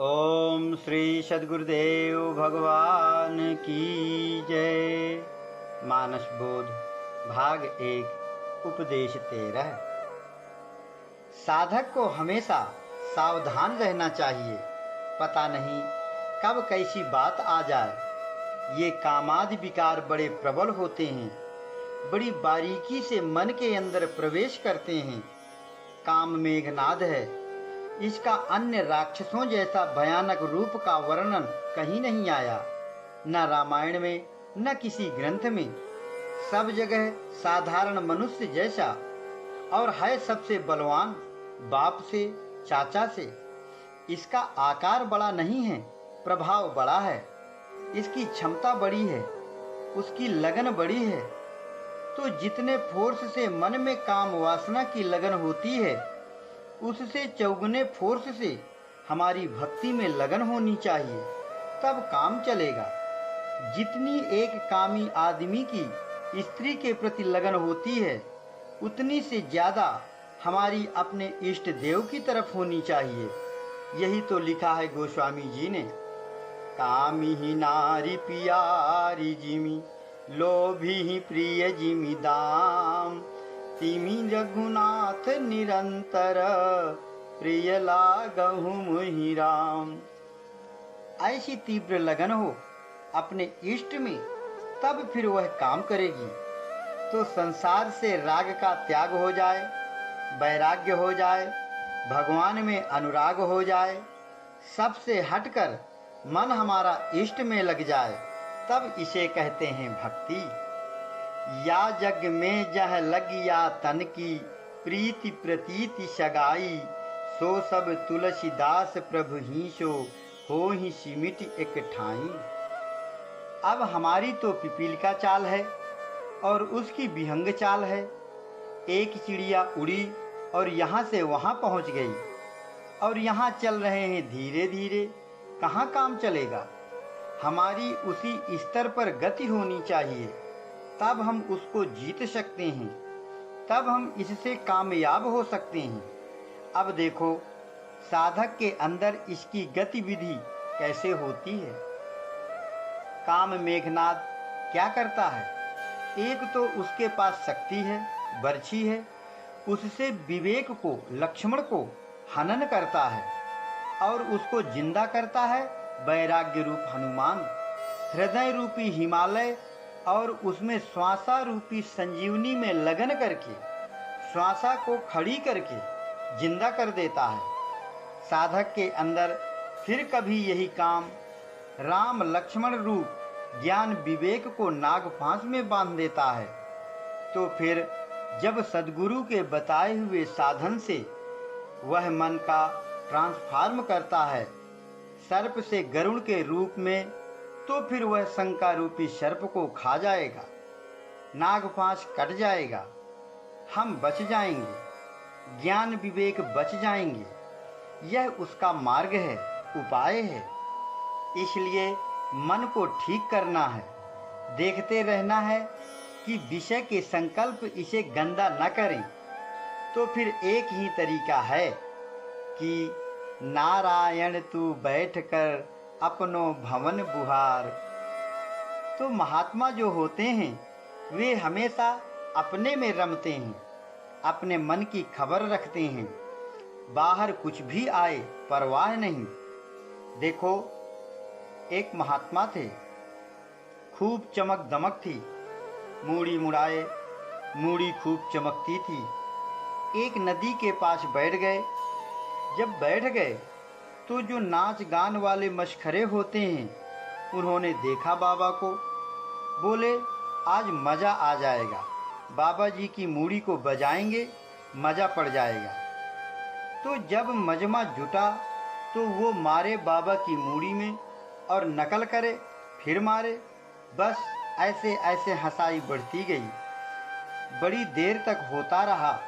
ओम श्री सद्गुरुदेव भगवान की जय। मानस बोध भाग 1 उपदेश 13। साधक को हमेशा सावधान रहना चाहिए। पता नहीं कब कैसी बात आ जाए। ये कामादि विकार बड़े प्रबल होते हैं, बड़ी बारीकी से मन के अंदर प्रवेश करते हैं। काम मेघनाद है, इसका अन्य राक्षसों जैसा भयानक रूप का वर्णन कहीं नहीं आया, न रामायण में न किसी ग्रंथ में। सब जगह साधारण मनुष्य जैसा, और है सबसे बलवान, बाप से चाचा से। इसका आकार बड़ा नहीं है, प्रभाव बड़ा है। इसकी क्षमता बड़ी है, उसकी लगन बड़ी है। तो जितने फोर्स से मन में काम वासना की लगन होती है, उससे चौगुने फोर्स से हमारी भक्ति में लगन होनी चाहिए, तब काम चलेगा। जितनी एक कामी आदमी की स्त्री के प्रति लगन होती है, उतनी से ज्यादा हमारी अपने इष्ट देव की तरफ होनी चाहिए। यही तो लिखा है गोस्वामी जी ने, कामी ही नारी पियारी जिमी, लोभी ही प्रिय जिमी दाम, तिमी रघुनाथ निरंतर, प्रिय लागहु मुहि राम। ऐसी तीव्र लगन हो अपने इष्ट में, तब फिर वह काम करेगी। तो संसार से राग का त्याग हो जाए, वैराग्य हो जाए, भगवान में अनुराग हो जाए, सबसे हटकर मन हमारा इष्ट में लग जाए, तब इसे कहते हैं भक्ति। या जग में जह लगिया तन की, प्रीति प्रतीति सगाई, सो सब तुलसीदास प्रभु ही सो, हो ही सिमिट एक ठाई। अब हमारी तो पिपील का चाल है और उसकी विहंग चाल है। एक चिड़िया उड़ी और यहाँ से वहाँ पहुँच गई, और यहाँ चल रहे हैं धीरे धीरे। कहाँ काम चलेगा? हमारी उसी स्तर पर गति होनी चाहिए, तब हम उसको जीत सकते हैं, तब हम इससे कामयाब हो सकते हैं। अब देखो साधक के अंदर इसकी गतिविधि कैसे होती है। काम मेघनाद क्या करता है? एक तो उसके पास शक्ति है, बर्छी है, उससे विवेक को, लक्ष्मण को हनन करता है, और उसको जिंदा करता है वैराग्य रूप हनुमान, हृदय रूपी हिमालय, और उसमें श्वासा रूपी संजीवनी में लगन करके श्वासा को खड़ी करके जिंदा कर देता है। साधक के अंदर फिर कभी यही काम राम लक्ष्मण रूप ज्ञान विवेक को नागपाश में बांध देता है। तो फिर जब सद्गुरु के बताए हुए साधन से वह मन का ट्रांसफॉर्म करता है सर्प से गरुड़ के रूप में, तो फिर वह शंका रूपी सर्प को खा जाएगा, नागपाश कट जाएगा, हम बच जाएंगे, ज्ञान विवेक बच जाएंगे। यह उसका मार्ग है, उपाय है। इसलिए मन को ठीक करना है, देखते रहना है कि विषय के संकल्प इसे गंदा न करें। तो फिर एक ही तरीका है कि नारायण तू बैठकर अपनो भवन बुहार। तो महात्मा जो होते हैं वे हमेशा अपने में रमते हैं, अपने मन की खबर रखते हैं, बाहर कुछ भी आए परवाह नहीं। देखो एक महात्मा थे, खूब चमक दमक थी, मूड़ी मुड़ाए, मूड़ी खूब चमकती थी। एक नदी के पास बैठ गए। जब बैठ गए तो जो नाच गान वाले मशखरे होते हैं, उन्होंने देखा बाबा को, बोले आज मज़ा आ जाएगा, बाबा जी की मूड़ी को बजाएंगे, मज़ा पड़ जाएगा। तो जब मजमा जुटा तो वो मारे बाबा की मूड़ी में और नकल करे, फिर मारे। बस ऐसे ऐसे हंसाई बढ़ती गई, बड़ी देर तक होता रहा।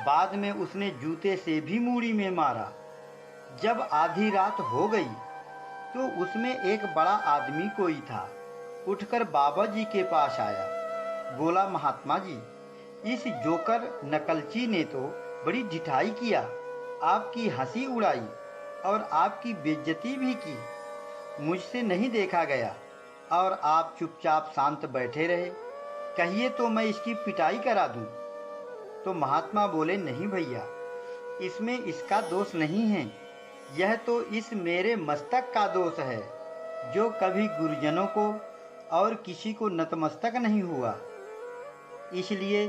बाद में उसने जूते से भी मूड़ी में मारा। जब आधी रात हो गई तो उसमें एक बड़ा आदमी कोई था, उठकर बाबा जी के पास आया, बोला महात्मा जी, इस जोकर नकलची ने तो बड़ी ढिठाई किया, आपकी हंसी उड़ाई, और आपकी बेइज्जती भी की, मुझसे नहीं देखा गया और आप चुपचाप शांत बैठे रहे। कहिए तो मैं इसकी पिटाई करा दूं। तो महात्मा बोले, नहीं भैया, इसमें इसका दोष नहीं है, यह तो इस मेरे मस्तक का दोष है, जो कभी गुरुजनों को और किसी को नतमस्तक नहीं हुआ, इसलिए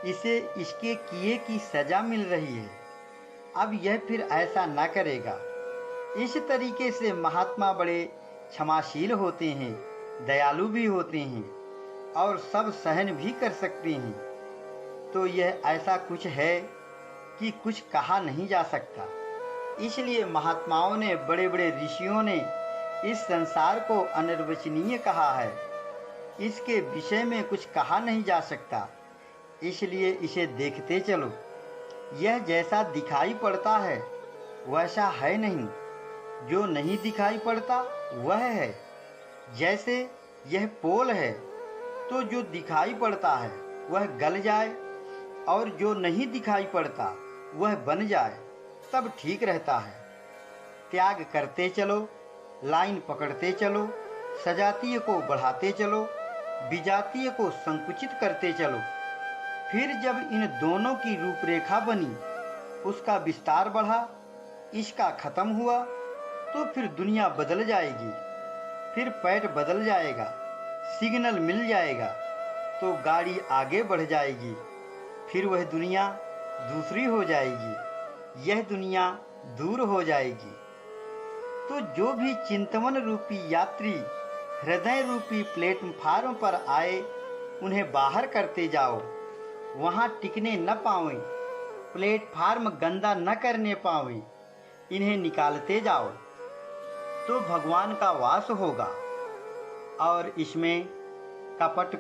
इसे इसके किए की सजा मिल रही है। अब यह फिर ऐसा ना करेगा। इस तरीके से महात्मा बड़े क्षमाशील होते हैं, दयालु भी होते हैं और सब सहन भी कर सकते हैं। तो यह ऐसा कुछ है कि कुछ कहा नहीं जा सकता। इसलिए महात्माओं ने, बड़े बड़े ऋषियों ने इस संसार को अनिर्वचनीय कहा है। इसके विषय में कुछ कहा नहीं जा सकता, इसलिए इसे देखते चलो। यह जैसा दिखाई पड़ता है वैसा है नहीं, जो नहीं दिखाई पड़ता वह है। जैसे यह पोल है, तो जो दिखाई पड़ता है वह गल जाए और जो नहीं दिखाई पड़ता वह बन जाए, तब ठीक रहता है। त्याग करते चलो, लाइन पकड़ते चलो, सजातीय को बढ़ाते चलो, विजातीय को संकुचित करते चलो। फिर जब इन दोनों की रूपरेखा बनी, उसका विस्तार बढ़ा, इसका खत्म हुआ, तो फिर दुनिया बदल जाएगी। फिर पैट बदल जाएगा, सिग्नल मिल जाएगा, तो गाड़ी आगे बढ़ जाएगी। फिर वह दुनिया दूसरी हो जाएगी, यह दुनिया दूर हो जाएगी। तो जो भी चिंतवन रूपी यात्री हृदय रूपी प्लेटफार्म पर आए, उन्हें बाहर करते जाओ। वहाँ टिकने न पावे, प्लेटफार्म गंदा न करने पावे, इन्हें निकालते जाओ, तो भगवान का वास होगा। और इसमें कपट,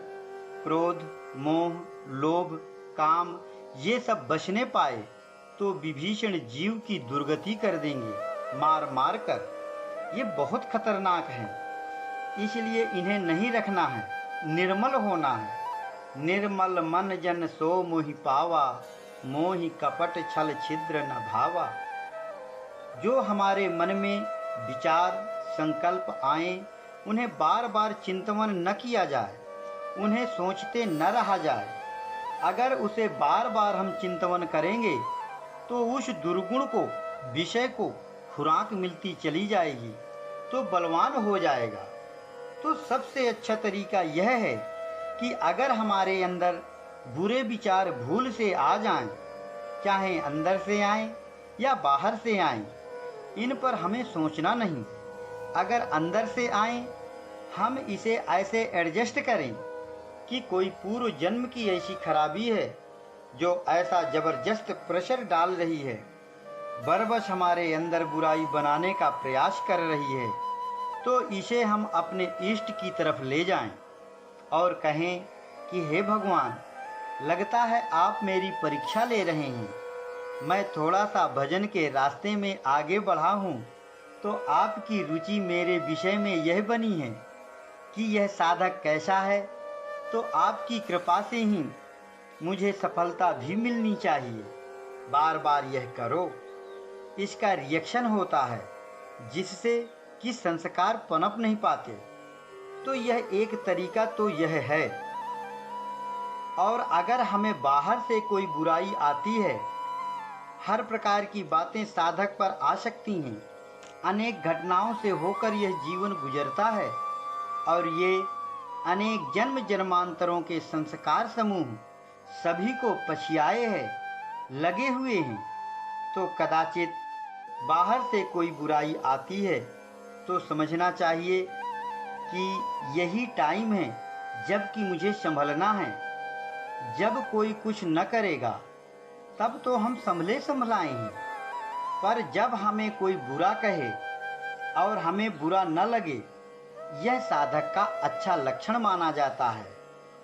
क्रोध, मोह, लोभ, काम ये सब बचने पाए तो विभीषण जीव की दुर्गति कर देंगे मार मार कर। ये बहुत खतरनाक है, इसलिए इन्हें नहीं रखना है, निर्मल होना है। निर्मल मन जन सो मोहि पावा, मोहि कपट छल छिद्र न भावा। जो हमारे मन में विचार संकल्प आए, उन्हें बार बार चिंतन न किया जाए, उन्हें सोचते न रहा जाए। अगर उसे बार बार हम चिंतन करेंगे तो उस दुर्गुण को, विषय को खुराक मिलती चली जाएगी, तो बलवान हो जाएगा। तो सबसे अच्छा तरीका यह है कि अगर हमारे अंदर बुरे विचार भूल से आ जाएं, चाहे अंदर से आएं या बाहर से आएं, इन पर हमें सोचना नहीं। अगर अंदर से आएं, हम इसे ऐसे एडजस्ट करें कि कोई पूर्व जन्म की ऐसी खराबी है जो ऐसा जबरदस्त प्रेशर डाल रही है, बरबस हमारे अंदर बुराई बनाने का प्रयास कर रही है, तो इसे हम अपने इष्ट की तरफ ले जाएं और कहें कि हे भगवान, लगता है आप मेरी परीक्षा ले रहे हैं। मैं थोड़ा सा भजन के रास्ते में आगे बढ़ा हूँ, तो आपकी रुचि मेरे विषय में यह बनी है कि यह साधक कैसा है, तो आपकी कृपा से ही मुझे सफलता भी मिलनी चाहिए। बार बार यह करो, इसका रिएक्शन होता है जिससे कि संस्कार पनप नहीं पाते। तो यह एक तरीका तो यह है। और अगर हमें बाहर से कोई बुराई आती है, हर प्रकार की बातें साधक पर आ सकती हैं, अनेक घटनाओं से होकर यह जीवन गुजरता है और ये अनेक जन्म जन्मांतरों के संस्कार समूह सभी को पछियाए हैं, लगे हुए हैं। तो कदाचित बाहर से कोई बुराई आती है तो समझना चाहिए कि यही टाइम है जबकि मुझे संभलना है। जब कोई कुछ न करेगा तब तो हम संभले संभलाए हैं, पर जब हमें कोई बुरा कहे और हमें बुरा न लगे, यह साधक का अच्छा लक्षण माना जाता है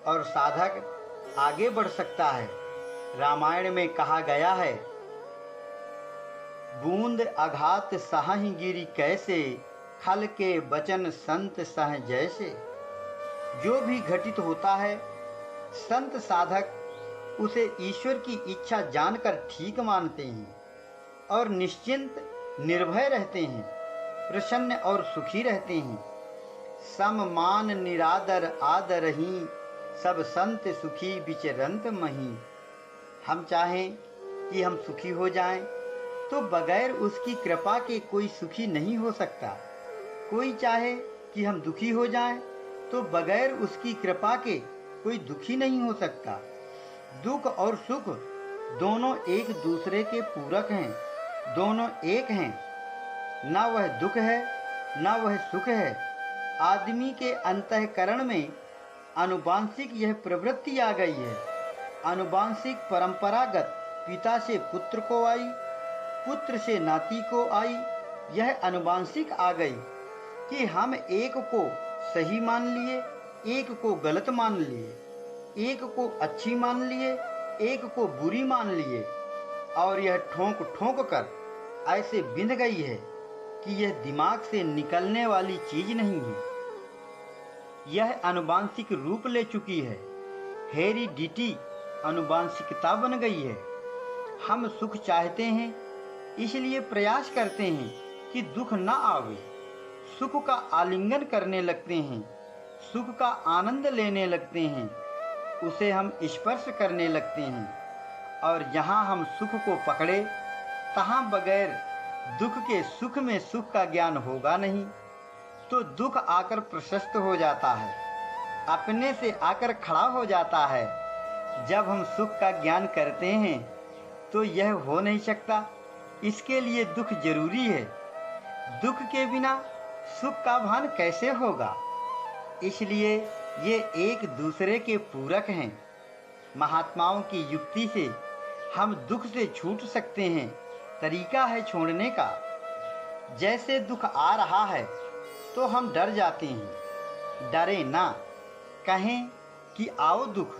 और साधक आगे बढ़ सकता है। रामायण में कहा गया है, बूंद अघात सहहि गिरि कैसे, खल के बचन संत सह जैसे। जो भी घटित होता है, संत साधक उसे ईश्वर की इच्छा जानकर ठीक मानते हैं और निश्चिंत निर्भय रहते हैं, प्रसन्न और सुखी रहते हैं। सम मान निरादर आदरही, सब संत सुखी विचरंत मही। हम चाहें कि हम सुखी हो जाएं, तो बगैर उसकी कृपा के कोई सुखी नहीं हो सकता। कोई चाहे कि हम दुखी हो जाएं, तो बगैर उसकी कृपा के कोई दुखी नहीं हो सकता। दुख और सुख दोनों एक दूसरे के पूरक हैं, दोनों एक हैं। न वह दुख है न वह सुख है। आदमी के अंतःकरण में आनुवांशिक यह प्रवृत्ति आ गई है। आनुवांशिक परंपरागत पिता से पुत्र को आई, पुत्र से नाती को आई। यह आनुवांशिक आ गई कि हम एक को सही मान लिए, एक को गलत मान लिए, एक को अच्छी मान लिए, एक को बुरी मान लिए। और यह ठोंक ठोंक कर ऐसे बिंध गई है कि यह दिमाग से निकलने वाली चीज नहीं है। यह आनुवांशिक रूप ले चुकी है। हेरिडिटी आनुवांशिकता बन गई है। हम सुख चाहते हैं, इसलिए प्रयास करते हैं कि दुख न आवे। सुख का आलिंगन करने लगते हैं, सुख का आनंद लेने लगते हैं, उसे हम स्पर्श करने लगते हैं। और जहाँ हम सुख को पकड़े, तहाँ बगैर दुख के सुख में सुख का ज्ञान होगा नहीं। तो दुख आकर प्रशस्त हो जाता है, अपने से आकर खड़ा हो जाता है। जब हम सुख का ज्ञान करते हैं तो यह हो नहीं सकता। इसके लिए दुख जरूरी है। दुख के बिना सुख का भान कैसे होगा? इसलिए ये एक दूसरे के पूरक हैं। महात्माओं की युक्ति से हम दुख से छूट सकते हैं। तरीका है छोड़ने का। जैसे दुख आ रहा है तो हम डर जाते हैं। डरे ना, कहें कि आओ दुख,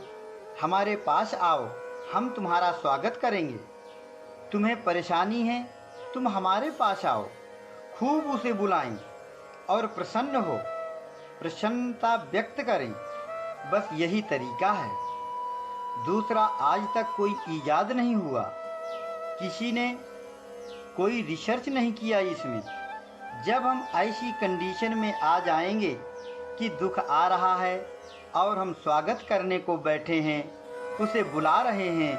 हमारे पास आओ, हम तुम्हारा स्वागत करेंगे। तुम्हें परेशानी है, तुम हमारे पास आओ। खूब उसे बुलाएं और प्रसन्न हो, प्रसन्नता व्यक्त करें। बस यही तरीका है। दूसरा आज तक कोई इजाद नहीं हुआ, किसी ने कोई रिसर्च नहीं किया इसमें। जब हम ऐसी कंडीशन में आ जाएंगे कि दुख आ रहा है और हम स्वागत करने को बैठे हैं, उसे बुला रहे हैं,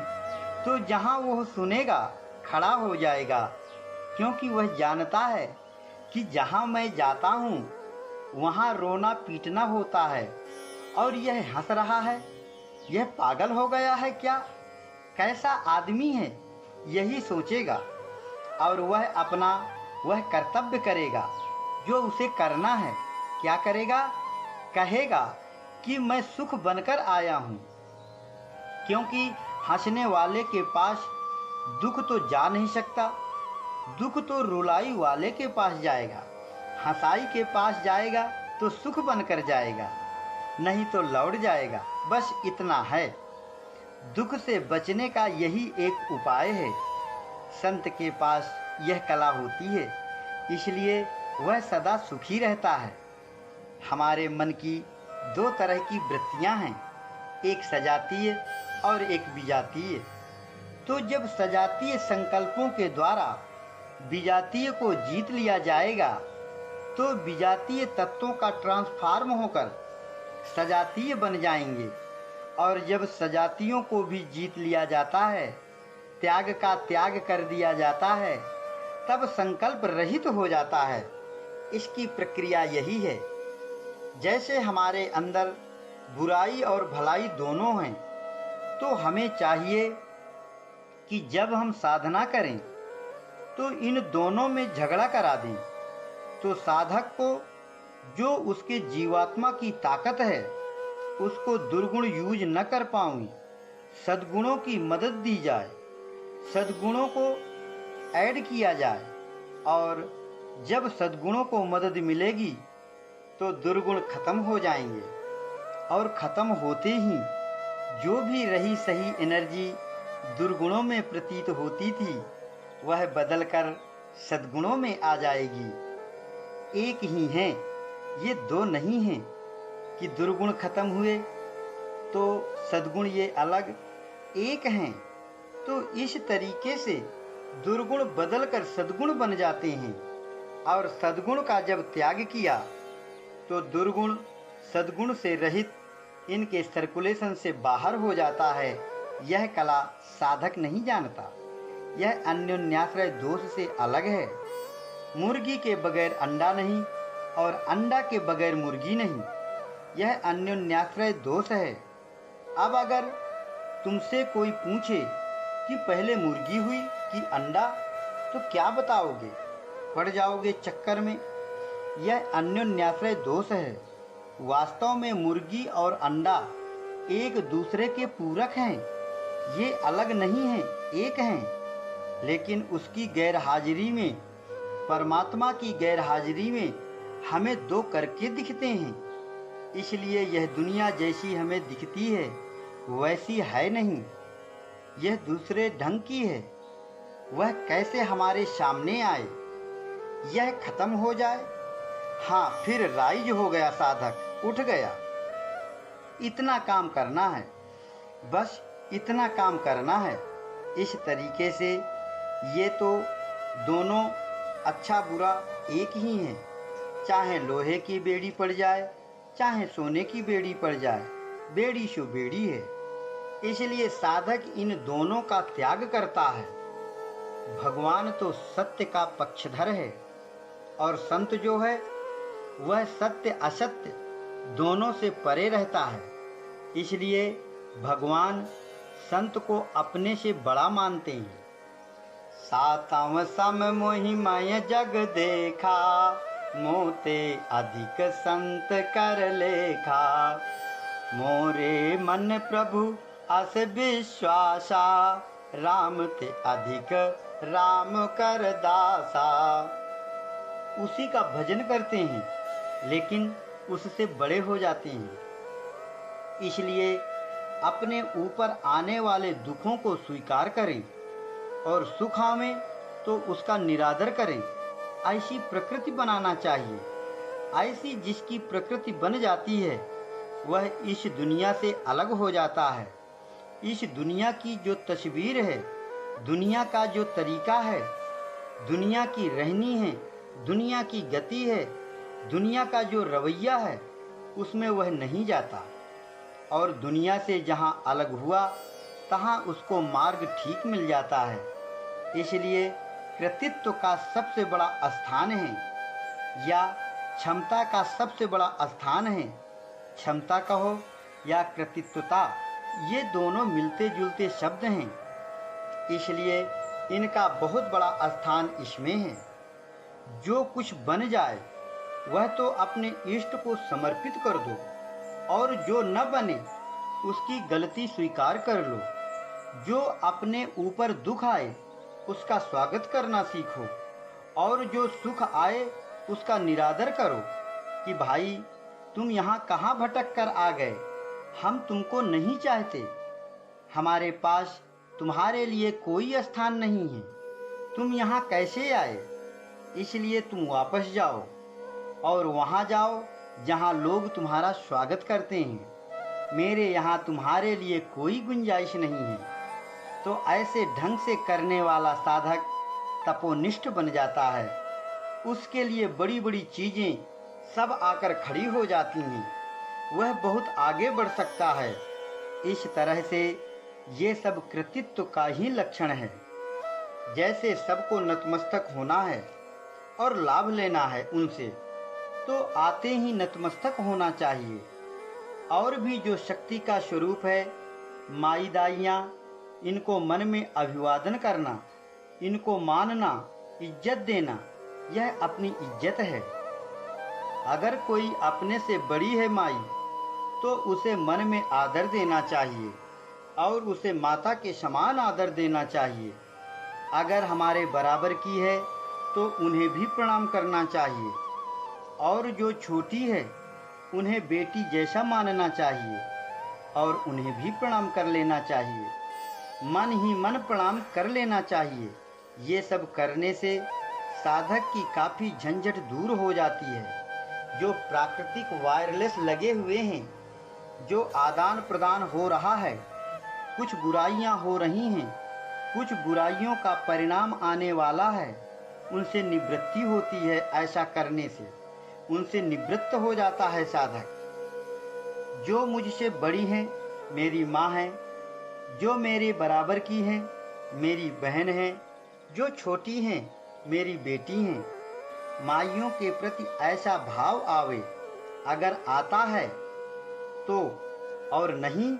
तो जहाँ वो सुनेगा खड़ा हो जाएगा। क्योंकि वह जानता है कि जहाँ मैं जाता हूँ वहाँ रोना पीटना होता है। और यह हंस रहा है, यह पागल हो गया है क्या? कैसा आदमी है, यही सोचेगा। और वह अपना वह कर्तव्य करेगा जो उसे करना है। क्या करेगा? कहेगा कि मैं सुख बनकर आया हूँ। क्योंकि हंसने वाले के पास दुख तो जा नहीं सकता। दुख तो रुलाई वाले के पास जाएगा। हंसाई के पास जाएगा तो सुख बनकर जाएगा, नहीं तो लौट जाएगा। बस इतना है। दुख से बचने का यही एक उपाय है। संत के पास यह कला होती है, इसलिए वह सदा सुखी रहता है। हमारे मन की दो तरह की वृत्तियां हैं, एक सजातीय और एक विजातीय। तो जब सजातीय संकल्पों के द्वारा विजातीय को जीत लिया जाएगा, तो विजातीय तत्वों का ट्रांसफॉर्म होकर सजातीय बन जाएंगे। और जब सजातियों को भी जीत लिया जाता है, त्याग का त्याग कर दिया जाता है, तब संकल्प रहित हो जाता है। इसकी प्रक्रिया यही है। जैसे हमारे अंदर बुराई और भलाई दोनों हैं, तो हमें चाहिए कि जब हम साधना करें तो इन दोनों में झगड़ा करा दें। तो साधक को जो उसके जीवात्मा की ताकत है उसको दुर्गुण यूज न कर पाऊँ, सद्गुणों की मदद दी जाए, सद्गुणों को ऐड किया जाए। और जब सद्गुणों को मदद मिलेगी तो दुर्गुण खत्म हो जाएंगे। और खत्म होते ही जो भी रही सही एनर्जी दुर्गुणों में प्रतीत होती थी, वह बदलकर सद्गुणों में आ जाएगी। एक ही हैं, ये दो नहीं हैं कि दुर्गुण खत्म हुए तो सद्गुण ये अलग, एक हैं। तो इस तरीके से दुर्गुण बदलकर सद्गुण बन जाते हैं, और सद्गुण का जब त्याग किया तो दुर्गुण सद्गुण से रहित इनके सर्कुलेशन से बाहर हो जाता है। यह कला साधक नहीं जानता। यह अन्योन्याश्रय दोष से अलग है। मुर्गी के बगैर अंडा नहीं और अंडा के बगैर मुर्गी नहीं। यह अन्योन्याश्रय दोष है। अब अगर तुमसे कोई पूछे कि पहले मुर्गी हुई कि अंडा, तो क्या बताओगे? पड़ जाओगे चक्कर में। यह अन्योन्याश्रय दोष है। वास्तव में मुर्गी और अंडा एक दूसरे के पूरक हैं। ये अलग नहीं हैं, एक हैं। लेकिन उसकी गैरहाजिरी में, परमात्मा की गैरहाजिरी में हमें दो करके दिखते हैं। इसलिए यह दुनिया जैसी हमें दिखती है वैसी है नहीं। यह दूसरे ढंग की है। वह कैसे हमारे सामने आए, यह खत्म हो जाए। हाँ, फिर राइज हो गया साधक, उठ गया। इतना काम करना है, बस इतना काम करना है। इस तरीके से ये तो दोनों अच्छा बुरा एक ही हैं। चाहे लोहे की बेड़ी पड़ जाए, चाहे सोने की बेड़ी पड़ जाए, बेड़ी सो बेड़ी है। इसलिए साधक इन दोनों का त्याग करता है। भगवान तो सत्य का पक्षधर है, और संत जो है वह सत्य असत्य दोनों से परे रहता है। इसलिए भगवान संत को अपने से बड़ा मानते हैं। सातव सम मोहि मय जग देखा, मोते अधिक संत कर लेखा। मोरे मन प्रभु अस विश्वासा, राम ते अधिक राम कर दासा। उसी का भजन करते हैं, लेकिन उससे बड़े हो जाते हैं। इसलिए अपने ऊपर आने वाले दुखों को स्वीकार करें, और सुख आवे तो उसका निरादर करें। ऐसी प्रकृति बनाना चाहिए। ऐसी जिसकी प्रकृति बन जाती है वह इस दुनिया से अलग हो जाता है। इस दुनिया की जो तस्वीर है, दुनिया का जो तरीका है, दुनिया की रहनी है, दुनिया की गति है, दुनिया का जो रवैया है, उसमें वह नहीं जाता। और दुनिया से जहाँ अलग हुआ तहाँ उसको मार्ग ठीक मिल जाता है। इसलिए कृतित्व का सबसे बड़ा स्थान है, या क्षमता का सबसे बड़ा स्थान है। क्षमता कहो या कृतित्वता, ये दोनों मिलते जुलते शब्द हैं। इसलिए इनका बहुत बड़ा स्थान इसमें है। जो कुछ बन जाए वह तो अपने इष्ट को समर्पित कर दो, और जो न बने उसकी गलती स्वीकार कर लो। जो अपने ऊपर दुख आए उसका स्वागत करना सीखो, और जो सुख आए उसका निरादर करो कि भाई तुम यहाँ कहाँ भटक कर आ गए, हम तुमको नहीं चाहते। हमारे पास तुम्हारे लिए कोई स्थान नहीं है, तुम यहाँ कैसे आए? इसलिए तुम वापस जाओ और वहाँ जाओ जहाँ लोग तुम्हारा स्वागत करते हैं। मेरे यहाँ तुम्हारे लिए कोई गुंजाइश नहीं है। तो ऐसे ढंग से करने वाला साधक तपोनिष्ठ बन जाता है। उसके लिए बड़ी बड़ी चीजें सब आकर खड़ी हो जाती हैं। वह बहुत आगे बढ़ सकता है। इस तरह से ये सब कृतित्व का ही लक्षण है। जैसे सबको नतमस्तक होना है और लाभ लेना है उनसे, तो आते ही नतमस्तक होना चाहिए। और भी जो शक्ति का स्वरूप है, माई दाइयाँ, इनको मन में अभिवादन करना, इनको मानना, इज्जत देना, यह अपनी इज्जत है। अगर कोई अपने से बड़ी है माई, तो उसे मन में आदर देना चाहिए और उसे माता के समान आदर देना चाहिए। अगर हमारे बराबर की है तो उन्हें भी प्रणाम करना चाहिए, और जो छोटी है उन्हें बेटी जैसा मानना चाहिए और उन्हें भी प्रणाम कर लेना चाहिए। मन ही मन प्रणाम कर लेना चाहिए। ये सब करने से साधक की काफ़ी झंझट दूर हो जाती है। जो प्राकृतिक वायरलेस लगे हुए हैं, जो आदान प्रदान हो रहा है, कुछ बुराइयां हो रही हैं, कुछ बुराइयों का परिणाम आने वाला है, उनसे निवृत्ति होती है। ऐसा करने से उनसे निवृत्त हो जाता है साधक। जो मुझसे बड़ी हैं मेरी माँ है, जो मेरे बराबर की हैं मेरी बहन है, जो छोटी हैं मेरी बेटी हैं। माइयों के प्रति ऐसा भाव आवे, अगर आता है तो, और नहीं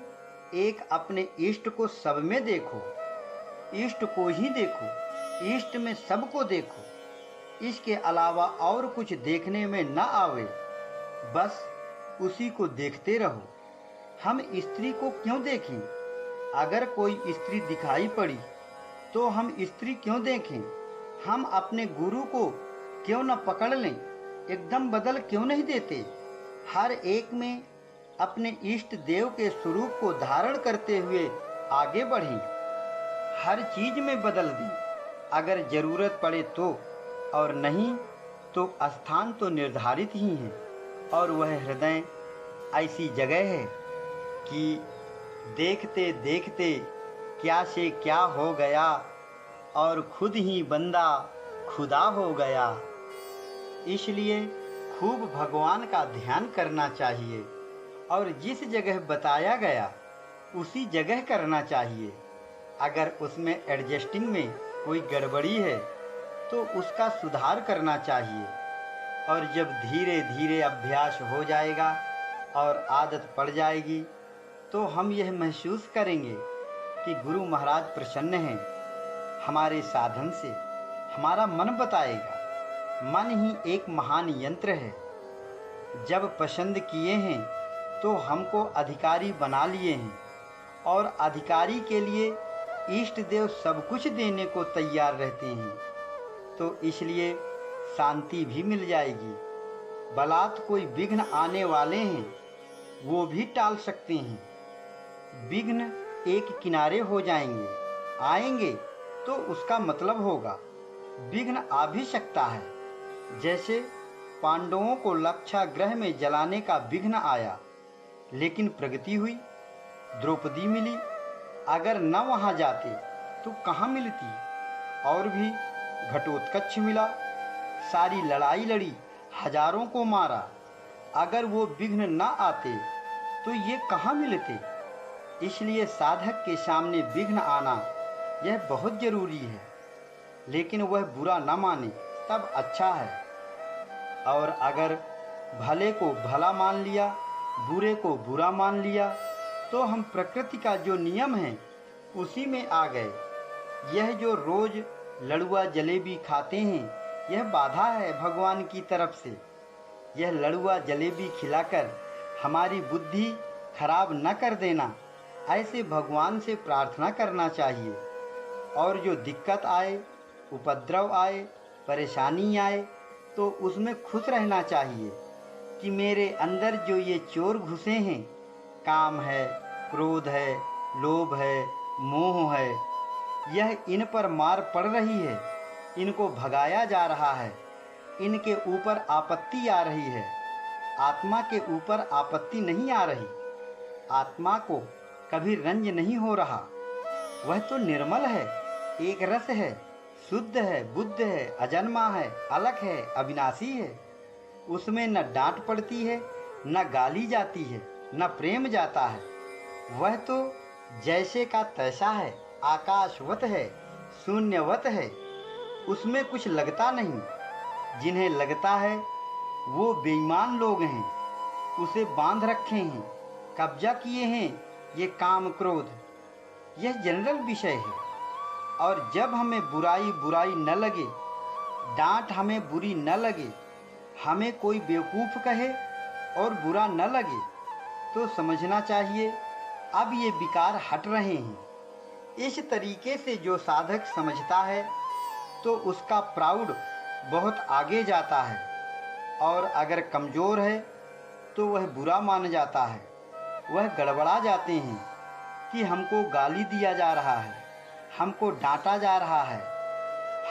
एक अपने इष्ट को सब में देखो, इष्ट को ही देखो, इष्ट में सबको देखो। इसके अलावा और कुछ देखने में न आवे, बस उसी को देखते रहो। हम स्त्री को क्यों देखें? अगर कोई स्त्री दिखाई पड़ी तो हम स्त्री क्यों देखें? हम अपने गुरु को क्यों न पकड़ लें? एकदम बदल क्यों नहीं देते? हर एक में अपने इष्ट देव के स्वरूप को धारण करते हुए आगे बढ़ें। हर चीज में बदल दें, अगर जरूरत पड़े तो, और नहीं तो स्थान तो निर्धारित ही है। और वह हृदय ऐसी जगह है कि देखते देखते क्या से क्या हो गया, और खुद ही बंदा खुदा हो गया। इसलिए खूब भगवान का ध्यान करना चाहिए, और जिस जगह बताया गया उसी जगह करना चाहिए। अगर उसमें एडजस्टिंग में कोई गड़बड़ी है तो उसका सुधार करना चाहिए। और जब धीरे धीरे अभ्यास हो जाएगा और आदत पड़ जाएगी तो हम यह महसूस करेंगे कि गुरु महाराज प्रसन्न हैं हमारे साधन से। हमारा मन बताएगा। मन ही एक महान यंत्र है। जब पसंद किए हैं तो हमको अधिकारी बना लिए हैं, और अधिकारी के लिए इष्ट देव सब कुछ देने को तैयार रहते हैं। तो इसलिए शांति भी मिल जाएगी। बलात् कोई विघ्न आने वाले हैं, वो भी टाल सकते हैं। विघ्न एक किनारे हो जाएंगे, आएंगे तो उसका मतलब होगा विघ्न आ भी सकता है। जैसे पांडवों को लक्षागृह में जलाने का विघ्न आया, लेकिन प्रगति हुई, द्रौपदी मिली। अगर न वहां जाते तो कहाँ मिलती? और भी घटोत्कच मिला, सारी लड़ाई लड़ी, हजारों को मारा। अगर वो विघ्न न आते तो ये कहाँ मिलते? इसलिए साधक के सामने विघ्न आना यह बहुत जरूरी है, लेकिन वह बुरा न माने तब अच्छा है। और अगर भले को भला मान लिया, बुरे को बुरा मान लिया, तो हम प्रकृति का जो नियम है उसी में आ गए। यह जो रोज लड़ुआ जलेबी खाते हैं, यह बाधा है भगवान की तरफ से। यह लड़ुआ जलेबी खिलाकर हमारी बुद्धि खराब न कर देना, ऐसे भगवान से प्रार्थना करना चाहिए। और जो दिक्कत आए, उपद्रव आए, परेशानी आए, तो उसमें खुश रहना चाहिए कि मेरे अंदर जो ये चोर घुसे हैं, काम है, क्रोध है, लोभ है, मोह है, यह इन पर मार पड़ रही है, इनको भगाया जा रहा है, इनके ऊपर आपत्ति आ रही है। आत्मा के ऊपर आपत्ति नहीं आ रही। आत्मा को कभी रंज नहीं हो रहा। वह तो निर्मल है, एक रस है, शुद्ध है, बुद्ध है, अजन्मा है, अलग है, अविनाशी है। उसमें न डांट पड़ती है, न गाली जाती है, न प्रेम जाता है। वह तो जैसे का तैसा है, आकाशवत है, शून्यवत है। उसमें कुछ लगता नहीं। जिन्हें लगता है वो बेईमान लोग हैं, उसे बांध रखे हैं, कब्जा किए हैं ये काम क्रोध। यह जनरल विषय है। और जब हमें बुराई बुराई न लगे, डांट हमें बुरी न लगे, हमें कोई बेवकूफ़ कहे और बुरा न लगे, तो समझना चाहिए अब ये विकार हट रहे हैं। इस तरीके से जो साधक समझता है तो उसका प्राउड बहुत आगे जाता है। और अगर कमज़ोर है तो वह बुरा मान जाता है। वह गड़बड़ा जाते हैं कि हमको गाली दिया जा रहा है, हमको डांटा जा रहा है,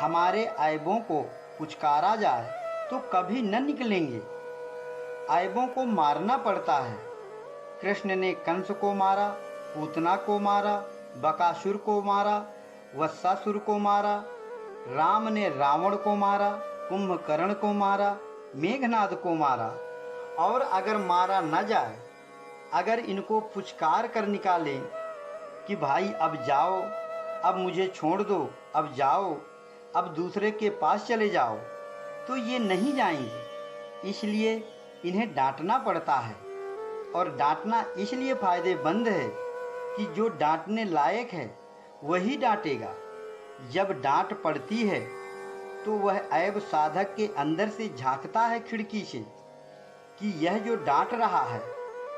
हमारे ऐबों को पुचकारा जाए तो कभी न निकलेंगे। ऐबों को मारना पड़ता है। कृष्ण ने कंस को मारा, पूतना को मारा, बकासुर को मारा, वत्सासुर को मारा, राम ने रावण को मारा, कुंभकर्ण को मारा, मेघनाद को मारा। और अगर मारा न जाए, अगर इनको पुचकार कर निकालें कि भाई अब जाओ, अब मुझे छोड़ दो, अब जाओ, अब दूसरे के पास चले जाओ, तो ये नहीं जाएंगे। इसलिए इन्हें डांटना पड़ता है। और डांटना इसलिए फायदेमंद है कि जो डांटने लायक है वही डांटेगा। जब डांट पड़ती है तो वह ऐब साधक के अंदर से झांकता है खिड़की से कि यह जो डांट रहा है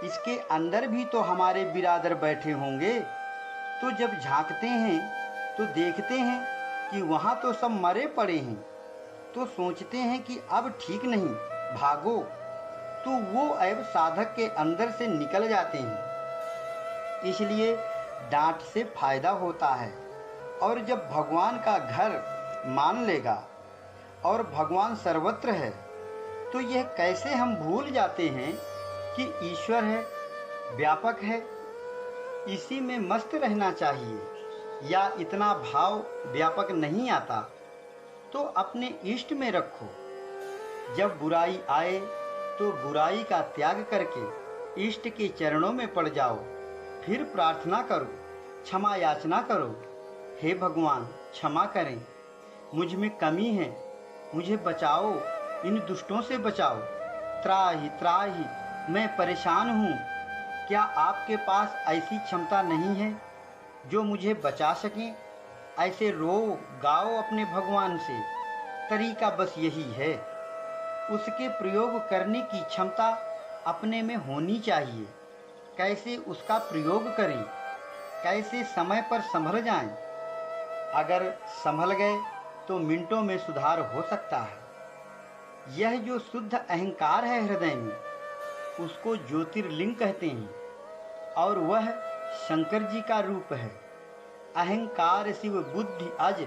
इसके अंदर भी तो हमारे बिरादर बैठे होंगे। तो जब झांकते हैं तो देखते हैं कि वहाँ तो सब मरे पड़े हैं, तो सोचते हैं कि अब ठीक नहीं, भागो। तो वो ऐब साधक के अंदर से निकल जाते हैं। इसलिए डांट से फायदा होता है। और जब भगवान का घर मान लेगा और भगवान सर्वत्र है, तो यह कैसे हम भूल जाते हैं कि ईश्वर है, व्यापक है, इसी में मस्त रहना चाहिए। या इतना भाव व्यापक नहीं आता तो अपने इष्ट में रखो। जब बुराई आए तो बुराई का त्याग करके इष्ट के चरणों में पड़ जाओ, फिर प्रार्थना करो, क्षमा याचना करो। हे भगवान, क्षमा करें, मुझ में कमी है, मुझे बचाओ, इन दुष्टों से बचाओ। त्राहि त्राहि, मैं परेशान हूँ। क्या आपके पास ऐसी क्षमता नहीं है जो मुझे बचा सकें? ऐसे रो गाओ अपने भगवान से। तरीका बस यही है, उसके प्रयोग करने की क्षमता अपने में होनी चाहिए। कैसे उसका प्रयोग करें, कैसे समय पर संभल जाएं। अगर संभल गए तो मिनटों में सुधार हो सकता है। यह जो शुद्ध अहंकार है हृदय में, उसको ज्योतिर्लिंग कहते हैं और वह शंकर जी का रूप है। अहंकार शिव बुद्धि अज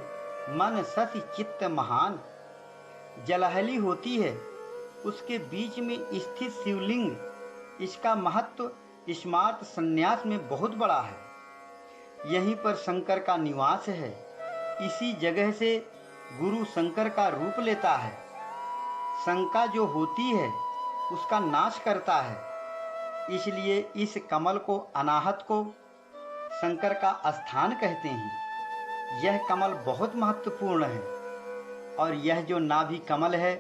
मन सति चित्त महान। जलहली होती है, उसके बीच में स्थित शिवलिंग, इसका महत्व स्मार्त संन्यास में बहुत बड़ा है। यहीं पर शंकर का निवास है। इसी जगह से गुरु शंकर का रूप लेता है। शंका जो होती है उसका नाश करता है। इसलिए इस कमल को, अनाहत को शंकर का स्थान कहते हैं। यह कमल बहुत महत्वपूर्ण है। और यह जो नाभि कमल है,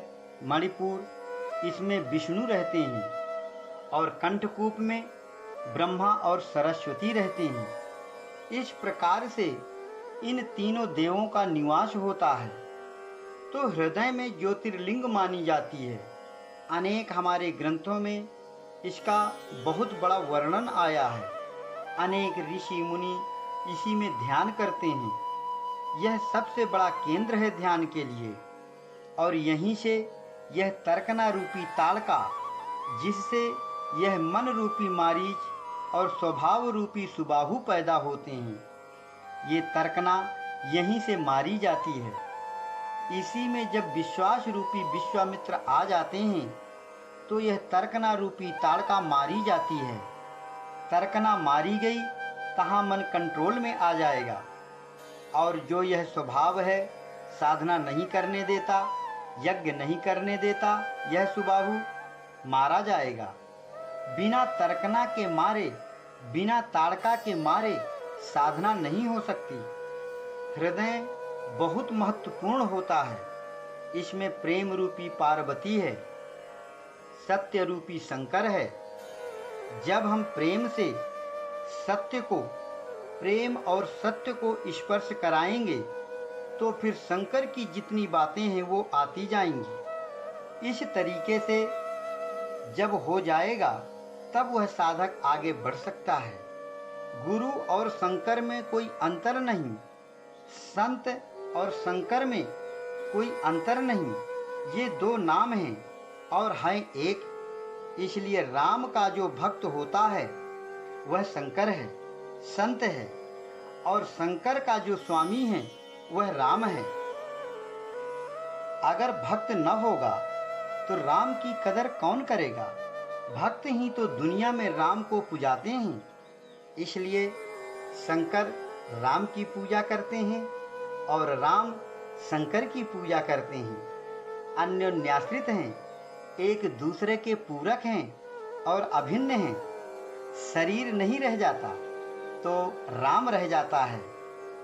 मणिपुर, इसमें विष्णु रहते हैं और कंठकूप में ब्रह्मा और सरस्वती रहते हैं। इस प्रकार से इन तीनों देवों का निवास होता है। तो हृदय में ज्योतिर्लिंग मानी जाती है। अनेक हमारे ग्रंथों में इसका बहुत बड़ा वर्णन आया है। अनेक ऋषि मुनि इसी में ध्यान करते हैं। यह सबसे बड़ा केंद्र है ध्यान के लिए। और यहीं से यह तर्कना रूपी ताड़का, जिससे यह मन रूपी मारीच और स्वभाव रूपी सुबाहु पैदा होते हैं, ये तर्कना यहीं से मारी जाती है। इसी में जब विश्वास रूपी विश्वामित्र आ जाते हैं तो यह तर्कना रूपी ताड़का मारी जाती है। तर्कना मारी गई, कहाँ मन कंट्रोल में आ जाएगा। और जो यह स्वभाव है, साधना नहीं करने देता, यज्ञ नहीं करने देता, यह सुबाहु मारा जाएगा। बिना तर्कना के मारे, बिना ताड़का के मारे साधना नहीं हो सकती। हृदय बहुत महत्वपूर्ण होता है। इसमें प्रेम रूपी पार्वती है, सत्य रूपी शंकर है। जब हम प्रेम से सत्य को, प्रेम और सत्य को स्पर्श कराएंगे तो फिर शंकर की जितनी बातें हैं वो आती जाएंगी। इस तरीके से जब हो जाएगा तब वह साधक आगे बढ़ सकता है। गुरु और शंकर में कोई अंतर नहीं, संत और शंकर में कोई अंतर नहीं। ये दो नाम हैं और हैं एक। इसलिए राम का जो भक्त होता है वह शंकर है, संत है। और शंकर का जो स्वामी है वह राम है। अगर भक्त न होगा तो राम की कदर कौन करेगा? भक्त ही तो दुनिया में राम को पुजाते हैं। इसलिए शंकर राम की पूजा करते हैं और राम शंकर की पूजा करते हैं, अन्योन्याश्रित हैं, एक दूसरे के पूरक हैं और अभिन्न हैं। शरीर नहीं रह जाता तो राम रह जाता है,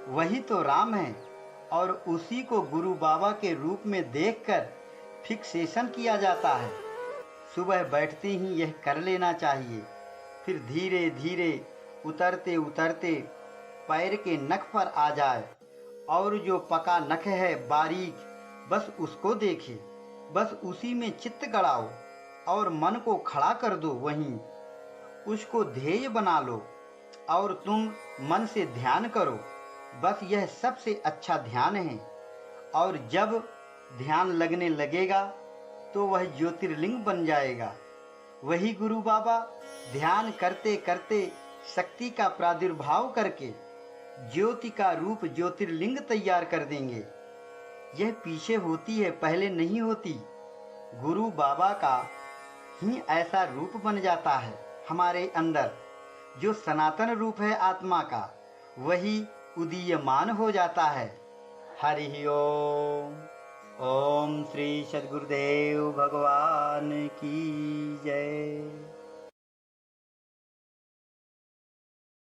वही तो राम है। और उसी को गुरु बाबा के रूप में देखकर फिक्सेशन किया जाता है। सुबह बैठते ही यह कर लेना चाहिए, फिर धीरे धीरे उतरते उतरते पैर के नख पर आ जाए, और जो पका नख है बारीक, बस उसको देखे, बस उसी में चित्त गड़ाओ और मन को खड़ा कर दो, वहीं उसको ध्येय बना लो और तुम मन से ध्यान करो। बस यह सबसे अच्छा ध्यान है। और जब ध्यान लगने लगेगा तो वह ज्योतिर्लिंग बन जाएगा। वही गुरु बाबा ध्यान करते करते शक्ति का प्रादुर्भाव करके ज्योति का रूप ज्योतिर्लिंग तैयार कर देंगे। यह पीछे होती है, पहले नहीं होती। गुरु बाबा का ही ऐसा रूप बन जाता है हमारे अंदर, जो सनातन रूप है आत्मा का, वही उदीयमान हो जाता है। हरि ओम। ओम श्री सद्गुरुदेव भगवान की जय।